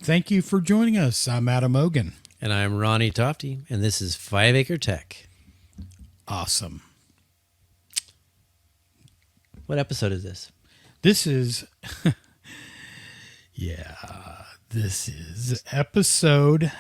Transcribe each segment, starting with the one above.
Thank you for joining us. I'm Adam Ogan. And I'm Ronnie Tofty, and this is 5-Acre Tech. Awesome. What episode is this? This is, this is episode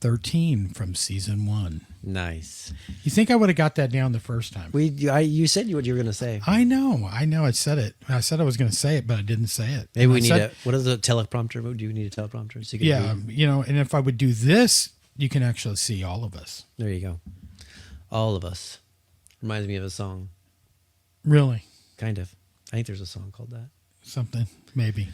13 from season 1. Nice. You think I would have got that down the first time? You said what you were going to say. I know. I said it. I said I was going to say it, but I didn't say it. Maybe we need what is a teleprompter? Do you need a teleprompter? So you can and if I would do this, you can actually see all of us. There you go. All of us. Reminds me of a song. Really? Kind of. I think there's a song called that. Something. Maybe.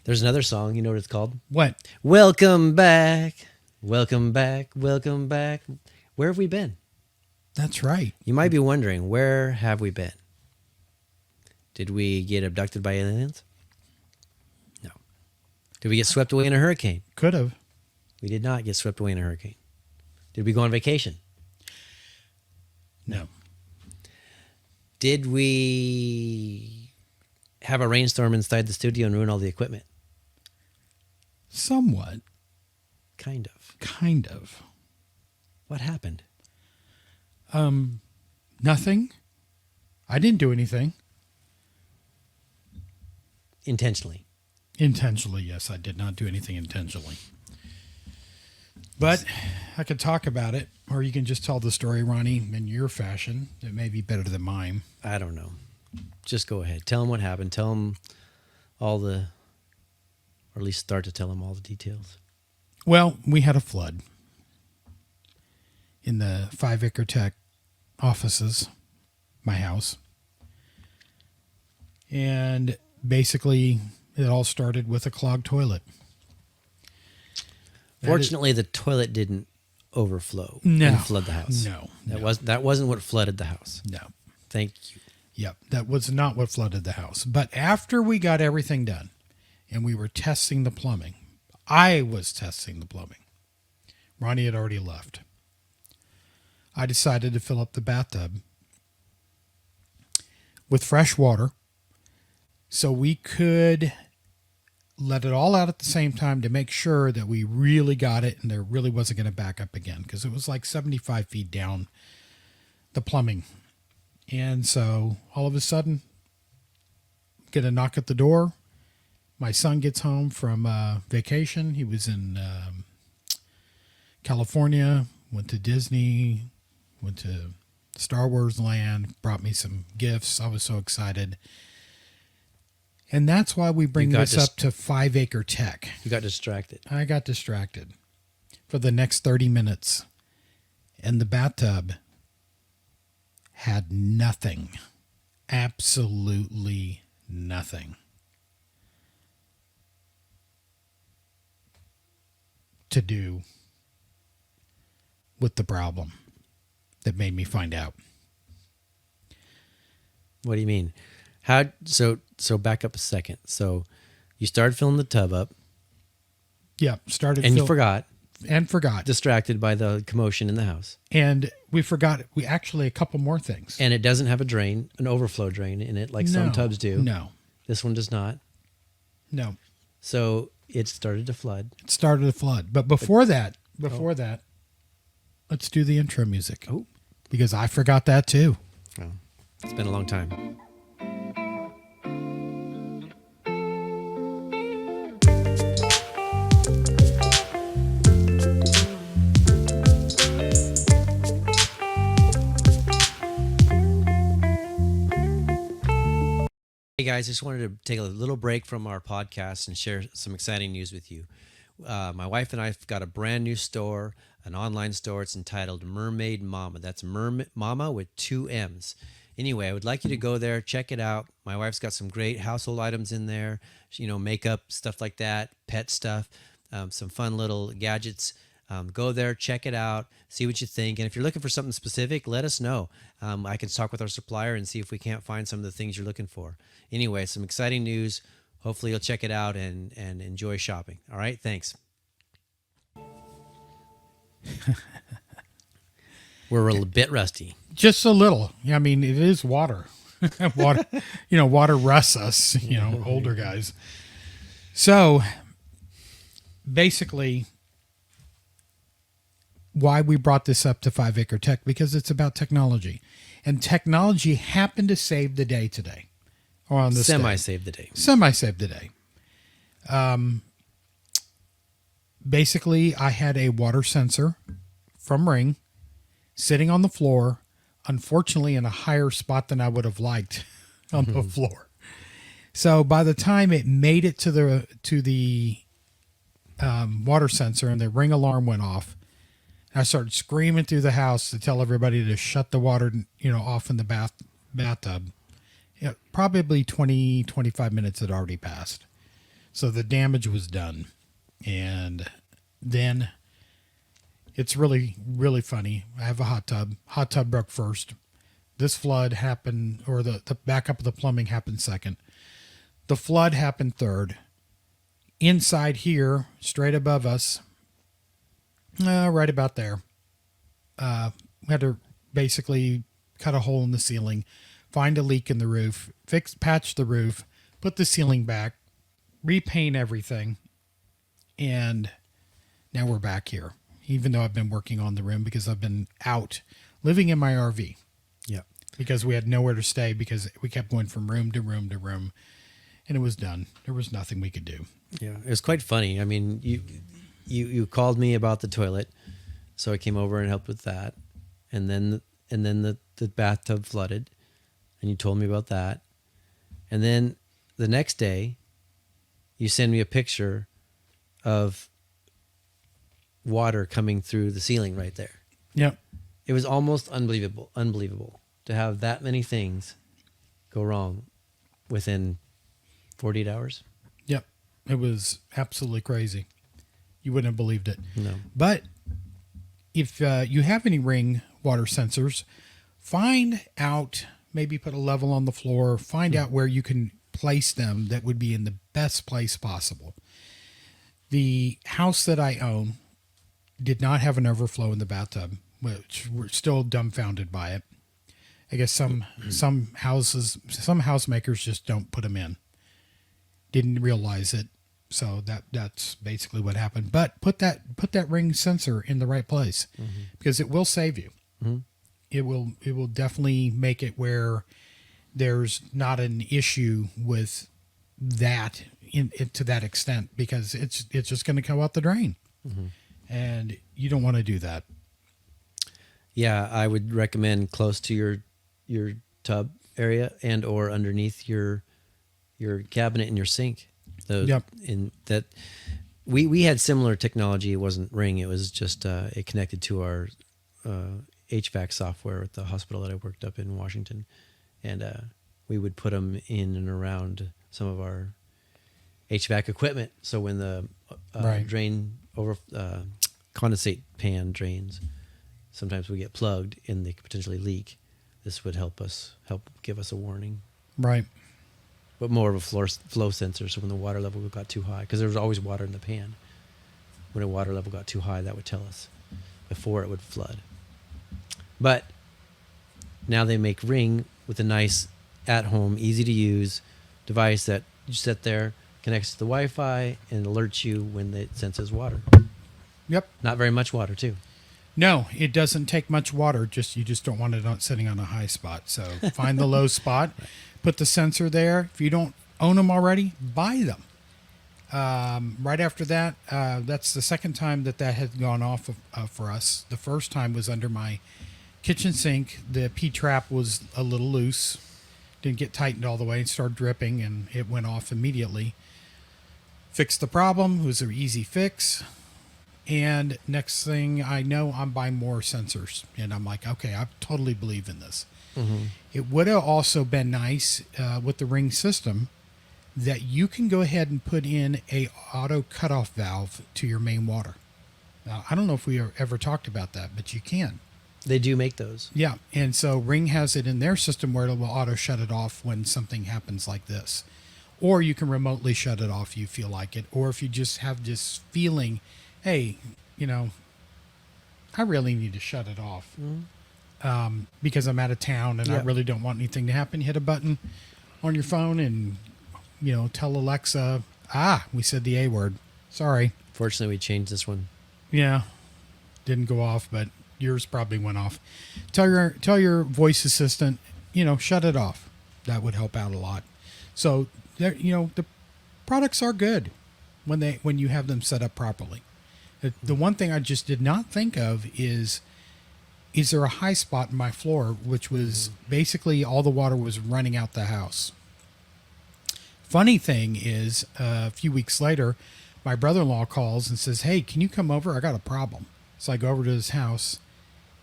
There's another song. You know what it's called? What? Welcome back. Welcome back. Welcome back. Where have we been? That's right. You might be wondering, where have we been? Did we get abducted by aliens? No. Did we get swept away in a hurricane? Could have. We did not get swept away in a hurricane. Did we go on vacation? No. Did we have a rainstorm inside the studio and ruin all the equipment? Somewhat. Kind of. What happened? Nothing. I didn't do anything. Intentionally. Intentionally, yes. I did not do anything intentionally. But I could talk about it, or you can just tell the story, Ronnie, in your fashion. It may be better than mine. I don't know. Just go ahead. Tell them what happened. Tell them or at least start to tell them all the details. Well, we had a flood in the Five-Acre Tech offices, my house. And basically, it all started with a clogged toilet. Fortunately, the toilet didn't overflow and flood the house. No. That wasn't what flooded the house. No. Thank you. Yep, that was not what flooded the house. But after we got everything done and we were testing the plumbing, I was testing the plumbing. Ronnie had already left. I decided to fill up the bathtub with fresh water so we could let it all out at the same time to make sure that we really got it and there really wasn't going to back up again, because it was like 75 feet down the plumbing. And so all of a sudden, get a knock at the door. My son gets home from vacation. He was in California, went to Disney, went to Star Wars Land, brought me some gifts. I was so excited. And that's why we bring this up to 5-Acre Tech. You got distracted. I got distracted for the next 30 minutes. And the bathtub had nothing. Absolutely nothing to do with the problem that made me find out. What do you mean? So back up a second. So you started filling the tub up. Yeah, you forgot. Distracted by the commotion in the house. And we forgot a couple more things. And it doesn't have an overflow drain in it like some tubs do. No. This one does not. No. So it started to flood. But before that, let's do the intro music. Oh. Because I forgot that too. Oh. It's been a long time. Hey guys, just wanted to take a little break from our podcast and share some exciting news with you. My wife and I have got a brand new store, an online store. It's entitled Mermaid Mama. That's Mama with 2 M's. Anyway, I would like you to go there, check it out. My wife's got some great household items in there, makeup, stuff like that, pet stuff, some fun little gadgets. Go there, check it out, see what you think. And if you're looking for something specific, let us know. I can talk with our supplier and see if we can't find some of the things you're looking for. Anyway, some exciting news. Hopefully you'll check it out and enjoy shopping. All right, thanks. We're a bit rusty. Just a little. I mean, it is water. Water rusts us, older guys. So basically, why we brought this up to 5-Acre Tech, because it's about technology. And technology happened to save the day today. Or on this Semi day. saved the day. Semi saved the day. Basically, I had a water sensor from Ring sitting on the floor, unfortunately in a higher spot than I would have liked on the floor. So by the time it made it to the water sensor and the Ring alarm went off, I started screaming through the house to tell everybody to shut the water, off in the bathtub. Yeah, probably 20, 25 minutes had already passed. So the damage was done. And then it's really, really funny. I have a hot tub. Hot tub broke first. This flood happened, or the backup of the plumbing happened second. The flood happened third. Inside here, straight above us, right about there, we had to basically cut a hole in the ceiling, find a leak in the roof, patch the roof, put the ceiling back, repaint everything, and now we're back here. Even though I've been working on the room because I've been out living in my RV. Yeah. Because we had nowhere to stay because we kept going from room to room to room, and it was done. There was nothing we could do. Yeah, it was quite funny. I mean, you called me about the toilet, so I came over and helped with that, and then the bathtub flooded, and you told me about that, and then the next day, you send me a picture of water coming through the ceiling right there. Yep. It was almost unbelievable to have that many things go wrong within 48 hours. Yep. It was absolutely crazy. You wouldn't have believed it. No. But if you have any Ring water sensors, find out, maybe put a level on the floor, find out where you can place them that would be in the best place possible. The house that I own did not have an overflow in the bathtub, which we're still dumbfounded by it. I guess some house makers just don't put them in. Didn't realize it. So that's basically what happened. But put that Ring sensor in the right place, because it will save you. Mm-hmm. It will definitely make it where there's not an issue with that to that extent, because it's just going to go out the drain, and you don't want to do that. Yeah, I would recommend close to your tub area and or underneath your cabinet and your sink. Yep. In that, we had similar technology. It wasn't Ring. It was just it connected to our HVAC software at the hospital that I worked up in Washington, and we would put them in and around some of our HVAC equipment. So when the Right. drain over condensate pan drains, sometimes we get plugged and they could potentially leak. This would help give us a warning. Right. But more of a flow sensor, so when the water level got too high, because there was always water in the pan. When a water level got too high, that would tell us before it would flood. But now they make Ring with a nice at-home, easy-to-use device that you set there, connects to the Wi-Fi, and alerts you when it senses water. Yep. Not very much water, too. No, it doesn't take much water. You just don't want it sitting on a high spot. So find the low spot, put the sensor there. If you don't own them already, buy them. Right after that, that's the second time that had gone off for us. The first time was under my kitchen sink. The P-trap was a little loose, didn't get tightened all the way, and started dripping, and it went off immediately. Fixed the problem. It was an easy fix. And next thing I know, I'm buying more sensors. And I'm like, okay, I totally believe in this. Mm-hmm. It would have also been nice with the Ring system that you can go ahead and put in a auto cutoff valve to your main water. Now, I don't know if we ever talked about that, but you can. They do make those. Yeah. And so Ring has it in their system where it will auto shut it off when something happens like this. Or you can remotely shut it off if you feel like it. Or if you just have this feeling, hey, I really need to shut it off because I'm out of town and I really don't want anything to happen. Hit a button on your phone and, tell Alexa, We said the A word. Sorry. Fortunately, we changed this one. Yeah, didn't go off, but yours probably went off. Tell your voice assistant, shut it off. That would help out a lot. So, the products are good when you have them set up properly. The one thing I just did not think of is there a high spot in my floor, which was basically all the water was running out the house. Funny thing is, a few weeks later, my brother-in-law calls and says, "Hey, can you come over? I got a problem." So I go over to his house.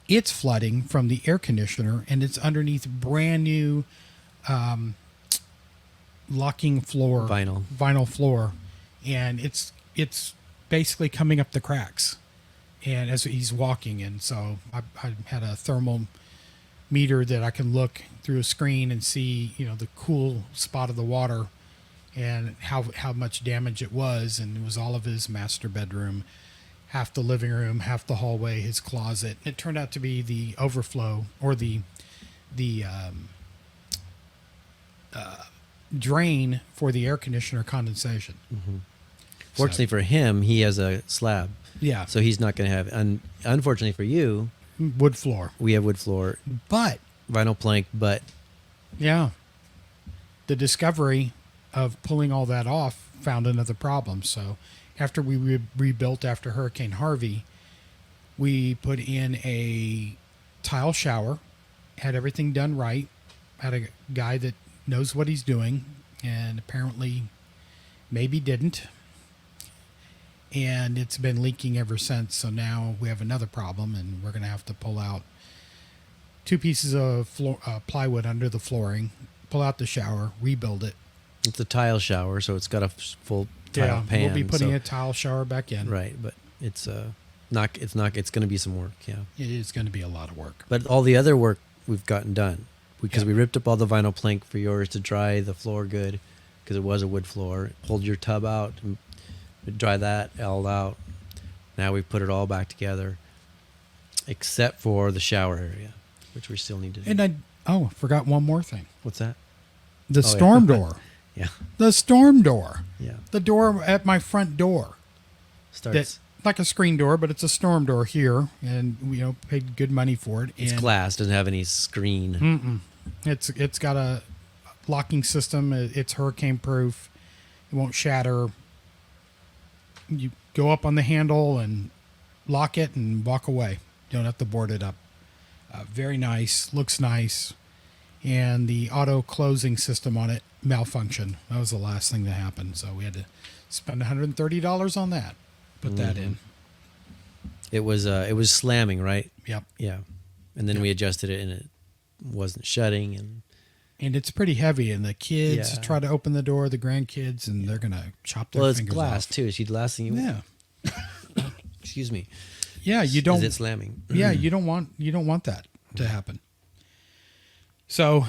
It's flooding from the air conditioner, and it's underneath brand new locking floor, vinyl floor, and it's basically coming up the cracks. And as he's walking, and so I had a thermal meter that I can look through a screen and see, the cool spot of the water and how much damage it was. And it was all of his master bedroom, half the living room, half the hallway, his closet. It turned out to be the overflow or the drain for the air conditioner condensation. Mm-hmm. Fortunately for him, he has a slab. Yeah. So he's not going to have, unfortunately for you, wood floor. We have wood floor. But vinyl plank, but. Yeah. The discovery of pulling all that off found another problem. So after we rebuilt after Hurricane Harvey, we put in a tile shower, had everything done right, had a guy that knows what he's doing, and apparently maybe didn't. And it's been leaking ever since. So now we have another problem, and we're going to have to pull out 2 pieces of plywood under the flooring, pull out the shower, rebuild it. It's a tile shower, so it's got a full tile pan. We'll be putting a tile shower back in. Right, but it's going to be some work, yeah. It is going to be a lot of work. But all the other work we've gotten done because we ripped up all the vinyl plank for yours to dry the floor good because it was a wood floor. Pulled your tub out and dry that all out. Now we've put it all back together except for the shower area, which we still need to do. And I forgot one more thing. What's that? The storm door. Yeah. The storm door. Yeah. The door at my front door. Starts like a screen door, but it's a storm door here, and paid good money for it. It's glass, doesn't have any screen. It's got a locking system. It's hurricane proof. It won't shatter. You go up on the handle and lock it and walk away. You don't have to board it up. Very nice. Looks nice. And the auto closing system on it malfunctioned. That was the last thing that happened. So we had to spend $130 on that. Put that in. It was slamming, right? Yep. Yeah. And then we adjusted it and it wasn't shutting and it's pretty heavy, and the kids try to open the door, the grandkids, and they're gonna chop their fingers off. Well, it's glass too. So the last thing you excuse me. Yeah, you don't. Is it slamming? Yeah, you don't want that to happen. So,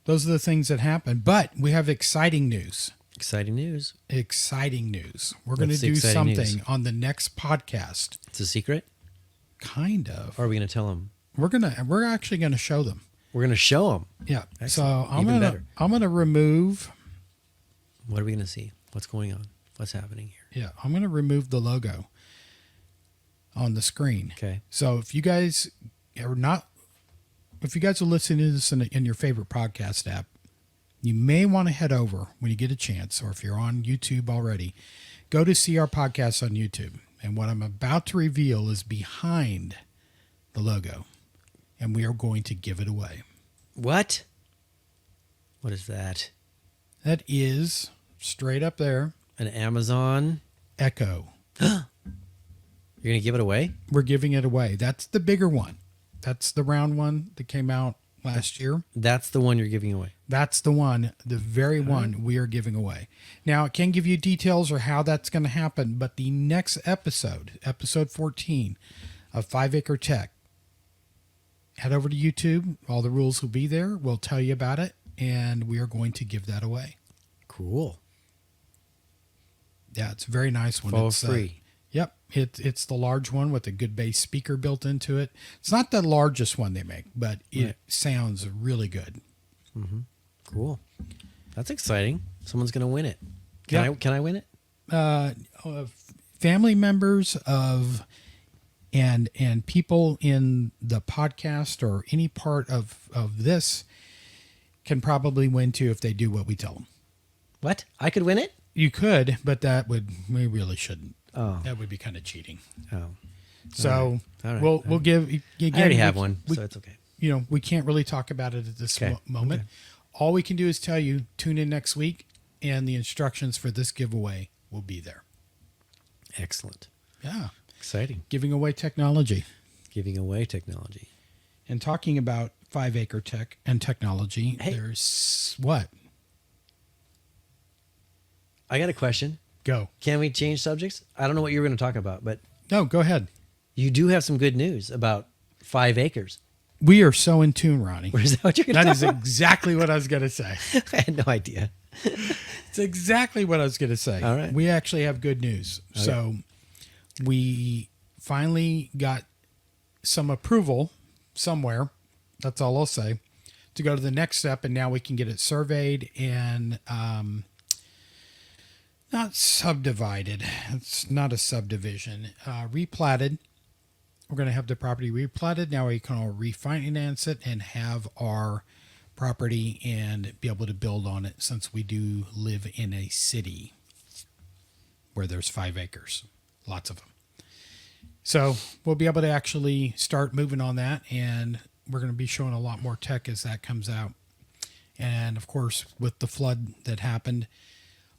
those are the things that happen. But we have exciting news. Exciting news. Exciting news. We're going to do something on the next podcast. It's a secret. Kind of. Or are we going to tell them? We're actually going to show them. We're going to show them. Yeah. Excellent. So I'm going to remove. What are we going to see? What's going on? What's happening here? Yeah. I'm going to remove the logo on the screen. Okay. So if you guys are listening to this in your favorite podcast app, you may want to head over when you get a chance, or if you're on YouTube already, go to see our podcast on YouTube. And what I'm about to reveal is behind the logo. And we are going to give it away. What? What is that? That is straight up there. An Amazon Echo. You're going to give it away? We're giving it away. That's the bigger one. That's the round one that came out last year. That's the one you're giving away. That's the one, the very one we are giving away. Now, I can't give you details or how that's going to happen, but the next episode 14 of 5-Acre Tech, head over to YouTube. All the rules will be there. We'll tell you about it, and we are going to give that away. Cool. Yeah, it's a very nice one. For it's free. Yep. It's the large one with a good bass speaker built into it. It's not the largest one they make, but it sounds really good. Mm-hmm. Cool. That's exciting. Someone's going to win it. Can I win it? Family members of and people in the podcast or any part of this can probably win too if they do what we tell them. What? I could win it? You could, but we really shouldn't. Oh. That would be kind of cheating. Oh. So All right. we'll give. Again, I already have one, so it's okay. We can't really talk about it at this moment. Okay. All we can do is tell you, tune in next week, and the instructions for this giveaway will be there. Excellent. Yeah. Exciting. Giving away technology. Giving away technology. And talking about 5-Acre Tech and technology, Hey. there's what? I got a question. Go. Can we change subjects? I don't know what you were going to talk about, but No, go ahead. you do have some good news about 5 acres. We are so in tune, Ronnie. Or is that what you're going to That talk is about? exactly what I was going to say. I had no idea. It's exactly what I was going to say. All right. We actually have good news. Okay. So we finally got some approval somewhere. That's all I'll say, to go to the next step. And now we can get it surveyed and not subdivided. It's not a subdivision. Replatted. We're going to have the property replatted. Now we can refinance it and have our property and be able to build on it, since we do live in a city where there's 5 acres, lots of them. So we'll be able to actually start moving on that, and we're going to be showing a lot more tech as that comes out. And of course, with the flood that happened,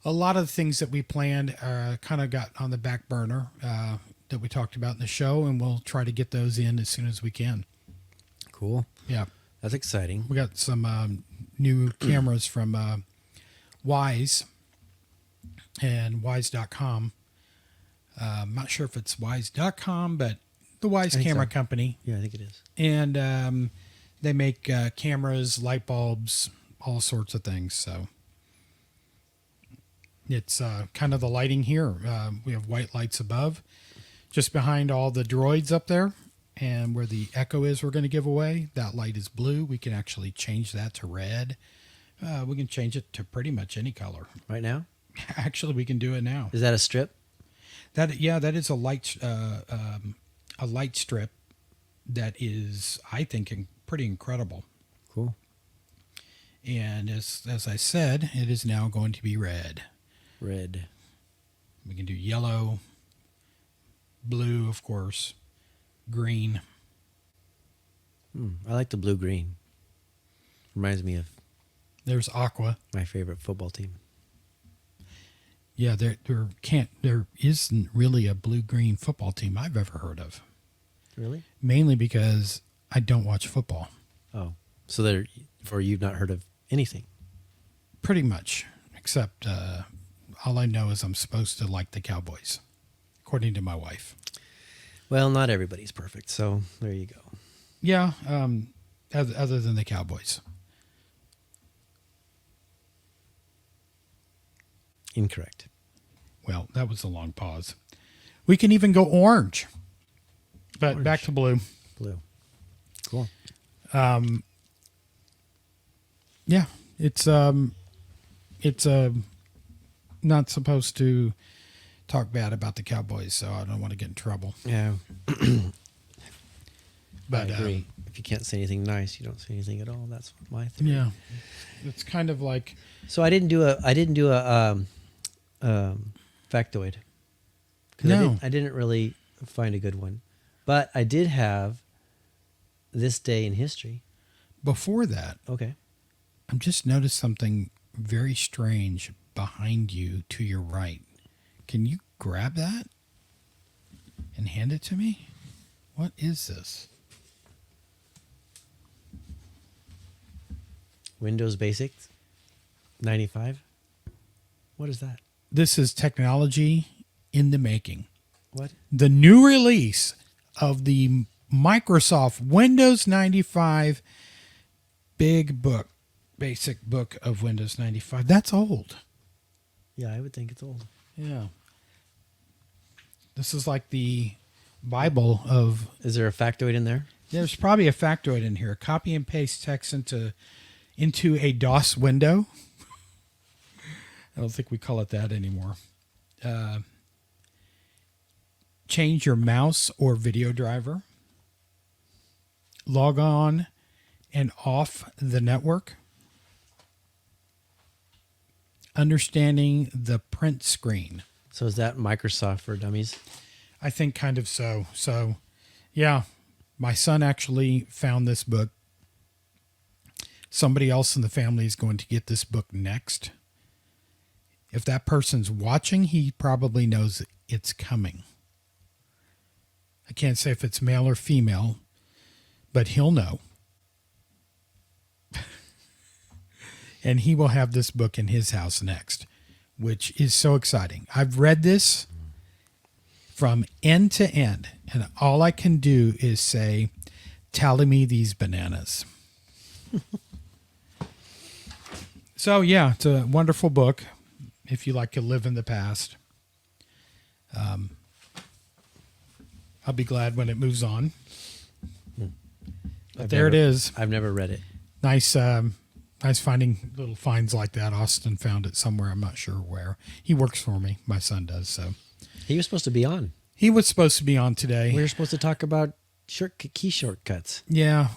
a lot of the things that we planned kind of got on the back burner that we talked about in the show, and we'll try to get those in as soon as we can. Cool. Yeah. That's exciting. We got some new cameras from Wise and Wise.com. I'm not sure if it's Wise.com, but the Wise I think Camera so. Company. Yeah, I think it is. And they make cameras, light bulbs, all sorts of things. So it's kind of the lighting here. We have white lights above, just behind all the droids up there. And where the Echo is, we're going to give away, that light is blue. We can actually change that to red. We can change it to pretty much any color. Right now? Actually, we can do it now. Is that a strip? That is a light strip that is, I think, pretty incredible. Cool. And as I said, it is now going to be red. Red. We can do yellow, blue, of course, green. I like the blue-green. Reminds me of There's aqua. my favorite football team. Yeah, there isn't really a blue-green football team I've ever heard of. Really? Mainly because I don't watch football. Oh. So you've not heard of anything? Pretty much, except all I know is I'm supposed to like the Cowboys, according to my wife. Well, not everybody's perfect, so there you go. Yeah, other than the Cowboys. Incorrect. Well, that was a long pause. We can even go orange. But Orange. back to blue. Blue. Cool. Yeah, it's not supposed to talk bad about the Cowboys, so I don't want to get in trouble. Yeah. But I agree. If you can't say anything nice, you don't say anything at all. That's my theory. yeah, it's kind of like So I didn't do a factoid. 'Cause No. I didn't really find a good one, but I did have this day in history. before that. Okay. I've just noticed something very strange behind you to your right. Can you grab that and hand it to me? What is this? Windows Basics 95. What is that? This is technology in the making. What? The new release of the Microsoft Windows 95 big book, basic book of Windows 95. That's old. Yeah, I would think it's old. Yeah. This is like the Bible of. Is there a factoid in there? There's probably a factoid in here. Copy and paste text into a DOS window. I don't think we call it that anymore. Change your mouse or video driver. Log on and off the network. Understanding the print screen. So is that Microsoft for Dummies? I think kind of so. So, yeah, my son actually found this book. Somebody else in the family is going to get this book next. If that person's watching, he probably knows it's coming. I can't say if it's male or female, but he'll know. And he will have this book in his house next, which is so exciting. I've read this from end to end, and all I can do is say, tally me these bananas. So, yeah, it's a wonderful book if you like to live in the past. I'll be glad when it moves on. But it is. I've never read it. Nice finding little finds like that. Austin found it somewhere. I'm not sure where. He works for me. My son does. So He was supposed to be on. he was supposed to be on today. We were supposed to talk about key shortcuts. Yeah,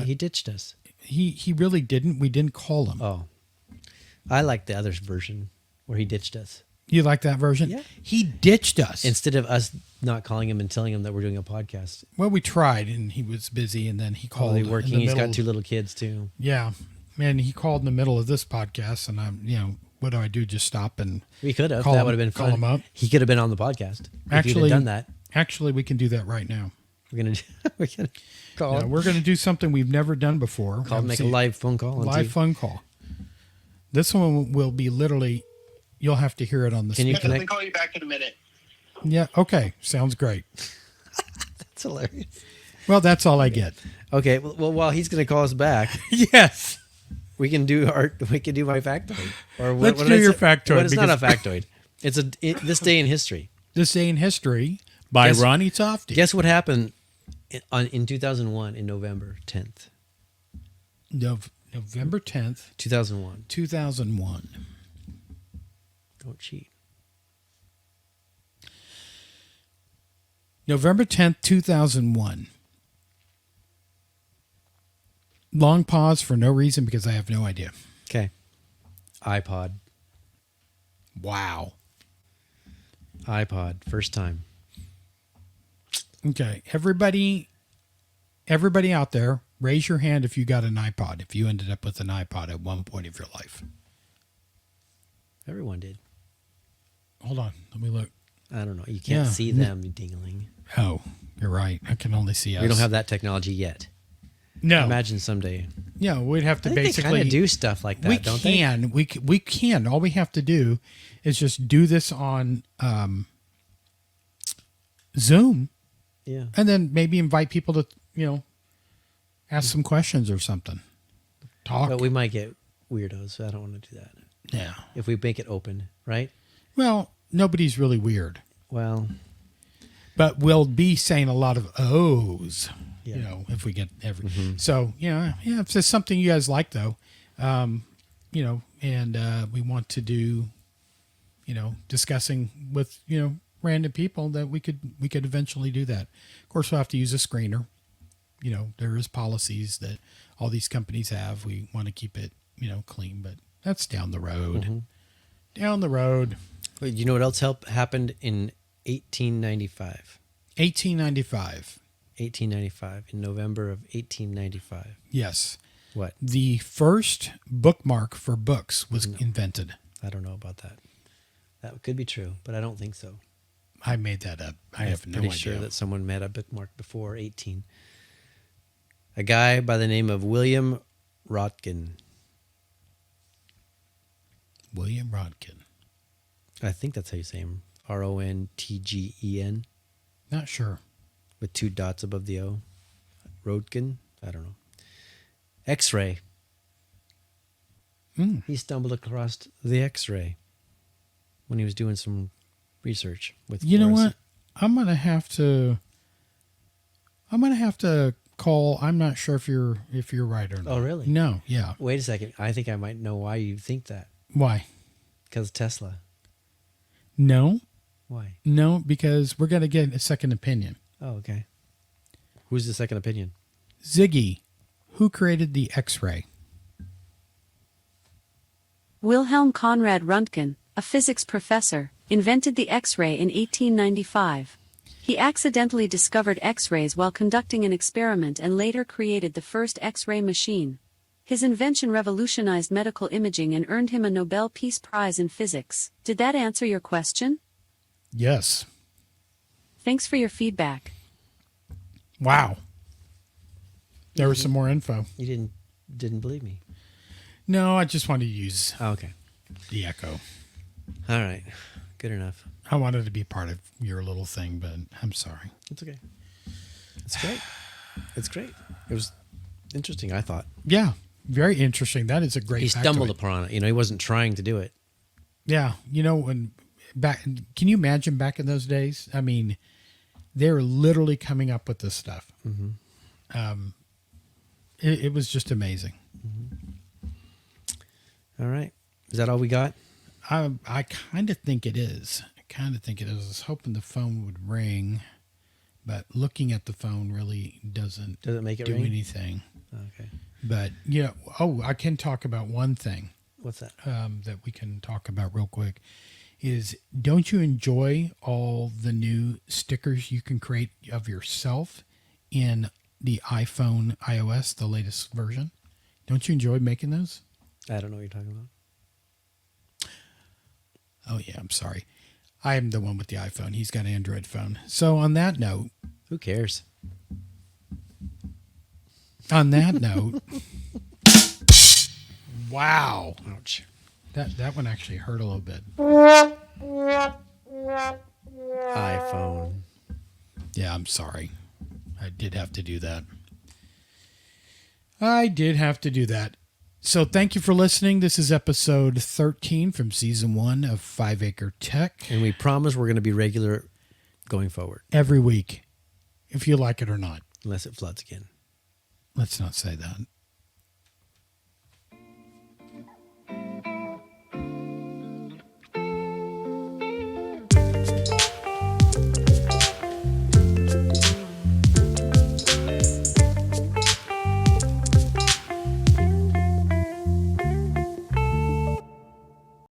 He ditched us. He really didn't. We didn't call him. Oh. I like the other version where he ditched us. You like that version? Yeah. He ditched us. Instead of us not calling him and telling him that we're doing a podcast. Well, we tried, and he was busy, and then he called. Probably working. in the He's middle. got 2 little kids too. Yeah, man, he called in the middle of this podcast, and I'm, what do I do? Just stop and We could have. Call That him- would have been call fun. him up. He could have been on the podcast. If Actually- you'd have done that. actually, we can do that right now. We're gonna call Yeah, him. we're going to do something we've never done before. Call him, make a live phone call. live phone call. This one will be literally. You'll have to hear it on the. Can you speaker. Let me connect? call you back in a minute. Yeah. Okay. Sounds great. That's hilarious. Well, that's all I get. Okay. Well, while he's gonna call us back, Yes. we can do my factoid. Or Let's what do did I your say? factoid, Well, it's not a because- factoid. It's this day in history. This Day in History by Guess- Ronnie Tofty. Guess what happened in 2001 in November 10th, November 10th, 2001. 2001. Don't cheat. November 10th, 2001. Long pause for no reason because I have no idea. Okay. iPod. Wow. iPod. First time. Okay. Everybody out there, raise your hand if you got an iPod, if you ended up with an iPod at one point of your life. Everyone did. Hold on. Let me look. I don't know. You can't Yeah. see them dingling. Oh, you're right. I can only see us. We don't have that technology yet. No. Imagine someday. Yeah, we'd have to I think they basically kind of do stuff like that, we don't can. We can. All we have to do is just do this on Zoom, they? Yeah. and then maybe invite people to ask some questions or something. Talk. But we might get weirdos, so I don't want to do that. Yeah. If we make it open, right? Well, nobody's really weird, Well, but we'll be saying a lot of O's. Yeah. If we get every. So if there's something you guys like though, and we want to do, discussing with random people, that we could eventually do that. Of course, we'll have to use a screener. There is policies that all these companies have. We want to keep it clean, but that's down the road. Down the road. wait, you know what else happened in 1895? 1895. 1895, in November of 1895. Yes. What? The first bookmark for books was invented. I don't know about that. That could be true, but I don't think so. I made that up. I have no pretty idea. sure that someone made a bookmark before 18. A guy by the name of William Rotkin. William Rodkin. I think that's how you say him. Rontgen, Not sure. with 2 dots above the O. Rodkin? I don't know. X-ray. He stumbled across the X-ray when he was doing some research with You know fluorescent- what? I'm gonna have to call. I'm not sure if you're right or not. Oh, really? No. Yeah. Wait a second. I think I might know why you think that. Why? Because Tesla. No, Why? no, because we're going to get a second opinion. Oh, okay. Who's the second opinion? Ziggy, who created the X-ray? Wilhelm Conrad Röntgen, a physics professor, invented the X-ray in 1895. He accidentally discovered X-rays while conducting an experiment and later created the first X-ray machine. His invention revolutionized medical imaging and earned him a Nobel Peace Prize in physics. Did that answer your question? Yes. Thanks for your feedback. Wow. There was some more info. You didn't believe me. No, I just wanted to use Oh, okay. the echo. All right. Good enough. I wanted to be part of your little thing, but I'm sorry. It's okay. It's great. It's great. It was interesting, I thought. Yeah, very interesting. That is a great He factoid. stumbled upon it. He wasn't trying to do it. Yeah, when back, can you imagine back in those days? I mean, they were literally coming up with this stuff. Mm-hmm. It was just amazing. All right. Is that all we got? I kind of think it is. I was hoping the phone would ring, but looking at the phone really doesn't Does it make it do ring? anything. Okay. But I can talk about one thing. What's that? That we can talk about real quick is, don't you enjoy all the new stickers you can create of yourself in the iPhone iOS, the latest version? Don't you enjoy making those? I don't know what you're talking about. Oh yeah, I'm sorry. I am the one with the iPhone. He's got an Android phone. So on that note, Who cares? Wow. Ouch. That one actually hurt a little bit. iPhone. Yeah, I'm sorry. I did have to do that. So thank you for listening. This is episode 13 from season 1 of 5-Acre Tech. And we promise we're going to be regular going forward. Every week, if you like it or not. Unless it floods again. Let's not say that.